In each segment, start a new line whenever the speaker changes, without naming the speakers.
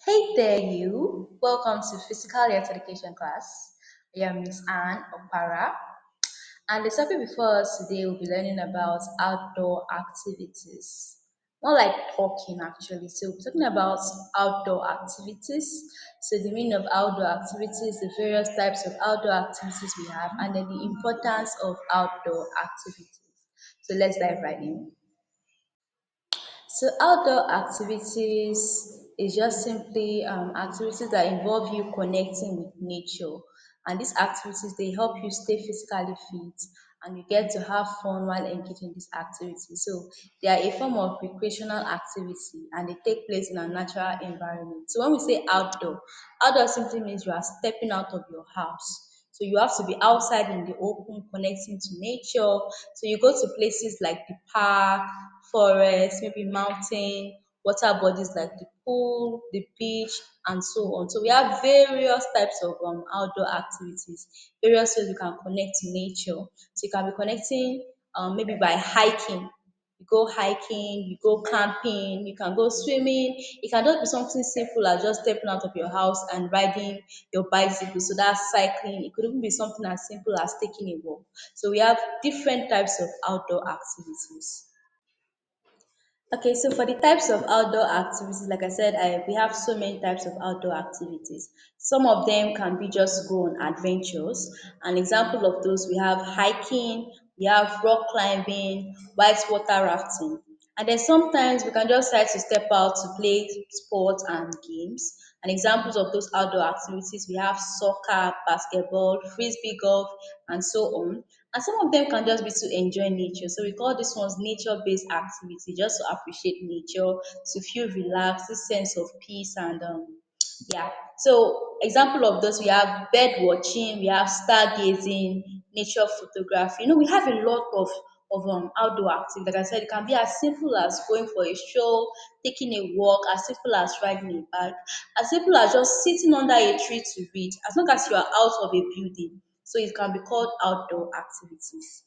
Hey there, you. Welcome to Physical Health Education class. I am Miss Anne Opara, and the topic before us today will be learning about outdoor activities. More like talking, actually. So, we're talking about outdoor activities. So, the meaning of outdoor activities, the various types of outdoor activities we have, and then the importance of outdoor activities. So, let's dive right in. So outdoor activities is just simply activities that involve you connecting with nature. And these activities they help you stay physically fit and you get to have fun while engaging in these activities. So they are a form of recreational activity and they take place in a natural environment. So when we say outdoor, outdoor simply means you are stepping out of your house. So you have to be outside in the open, connecting to nature. So you go to places like the park, forest, maybe mountain, water bodies like the pool, the beach, and so on. So we have various types of outdoor activities, various ways we can connect to nature. So you can be connecting maybe by hiking. You go hiking, you go camping, you can go swimming. It can just be something simple as just stepping out of your house and riding your bicycle. So that's cycling. It could even be something as simple as taking a walk. So we have different types of outdoor activities. Okay, so for the types of outdoor activities, like I said, we have so many types of outdoor activities. Some of them can be just go on adventures. An example of those we have hiking, we have rock climbing, whitewater rafting. And then sometimes we can just try to step out to play sports and games. And examples of those outdoor activities we have soccer, basketball, frisbee golf, and so on. And some of them can just be to enjoy nature. So we call this ones nature-based activity, just to appreciate nature, to feel relaxed, this sense of peace and yeah. So example of those we have bird watching, we have stargazing, nature photography. We have a lot of outdoor activities. Like I said, it can be as simple as going for a stroll, taking a walk, as simple as riding a bike, as simple as just sitting under a tree to read, as long as you are out of a building. So it can be called outdoor activities.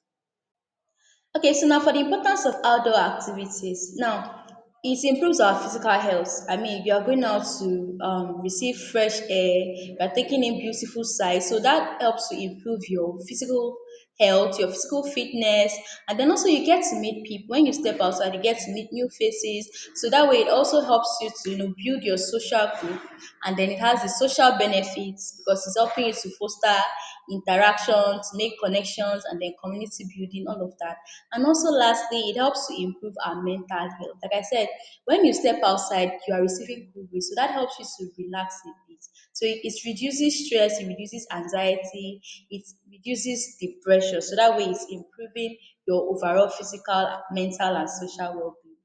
Okay, so now for the importance of outdoor activities. Now, it improves our physical health. I mean, you are going out to receive fresh air, you are taking in beautiful sights, so that helps to improve your physical health, your physical fitness, and then also you get to meet people. When you step outside, you get to meet new faces. So that way, it also helps you to build your social group, and then it has the social benefits because it's helping you to foster interactions, make connections, and then community building, all of that. And also, lastly, it helps to improve our mental health. Like I said, when you step outside, you are receiving good rays, so that helps you to relax a bit. So it reduces stress, it reduces anxiety, it reduces depression. So that way, it's improving your overall physical, mental, and social well-being.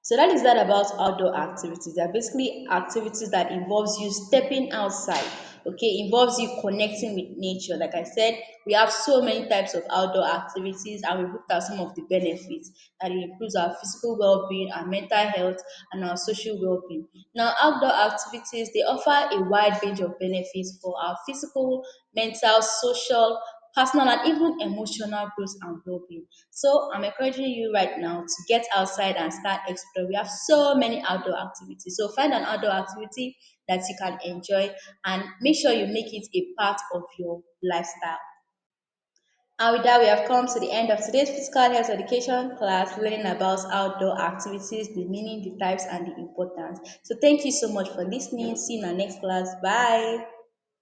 So that is that about outdoor activities. They are basically activities that involves you stepping outside. Okay, involves you connecting with nature. Like I said, we have so many types of outdoor activities, and we looked at some of the benefits that it improves our physical well-being, our mental health, and our social well-being. Now, outdoor activities they offer a wide range of benefits for our physical, mental, social, personal, and even emotional growth and well-being. So I'm encouraging you right now to get outside and start exploring. We have so many outdoor activities. So find an outdoor activity that you can enjoy and make sure you make it a part of your lifestyle. And with that, we have come to the end of today's physical health education class, learning about outdoor activities, the meaning, the types, and the importance. So thank you so much for listening. See you in our next class. Bye.